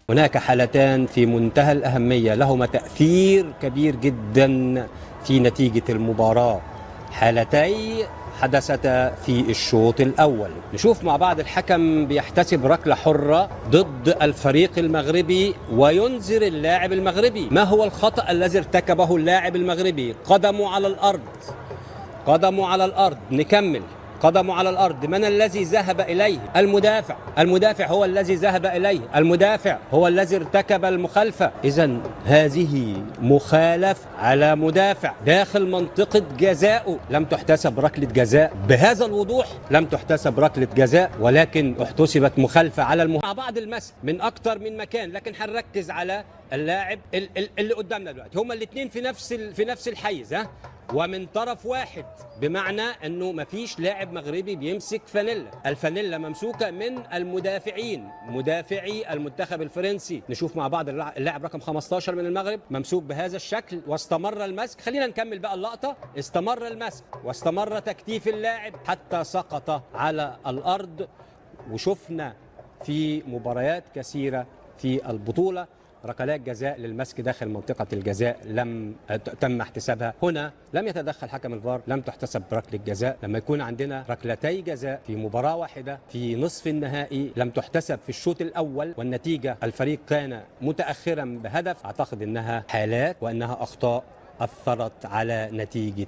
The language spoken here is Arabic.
هناك حالتان في منتهى الأهمية لهما تأثير كبير جدا في نتيجة المباراة، حالتي حدثتا في الشوط الأول. نشوف مع بعض الحكم بيحتسب ركلة حرة ضد الفريق المغربي وينذر اللاعب المغربي. ما هو الخطأ الذي ارتكبه اللاعب المغربي؟ قدمه على الأرض، قدمه على الأرض. نكمل. قدمه على الأرض. من الذي ذهب إليه؟ المدافع. المدافع هو الذي ذهب إليه، المدافع هو الذي ارتكب المخالفة. إذن هذه مخالف على مدافع داخل منطقة جزاءه، لم تحتسب ركلة جزاء بهذا الوضوح، لم تحتسب ركلة جزاء، ولكن احتسبت مخالفة على مع بعض المسك من أكتر من مكان. لكن هنركز على اللاعب اللي قدامنا دلوقتي. هما الاثنين في نفس الحيز، ومن طرف واحد، بمعنى انه مفيش لاعب مغربي بيمسك فانيلا. الفانيلا ممسوكه من المدافعين، مدافعي المنتخب الفرنسي. نشوف مع بعض اللاعب رقم 15 من المغرب ممسوك بهذا الشكل، واستمر المسك. خلينا نكمل بقى اللقطه. استمر المسك واستمر تكتيف اللاعب حتى سقط على الارض. وشفنا في مباريات كثيره في البطوله ركلات جزاء للمسك داخل منطقة الجزاء لم تم احتسابها. هنا لم يتدخل حكم الفار، لم تحتسب ركلة جزاء. لما يكون عندنا ركلتي جزاء في مباراة واحدة في نصف النهائي لم تحتسب في الشوط الأول، والنتيجة الفريق كان متأخرا بهدف، أعتقد أنها حالات وأنها أخطاء أثرت على نتيجة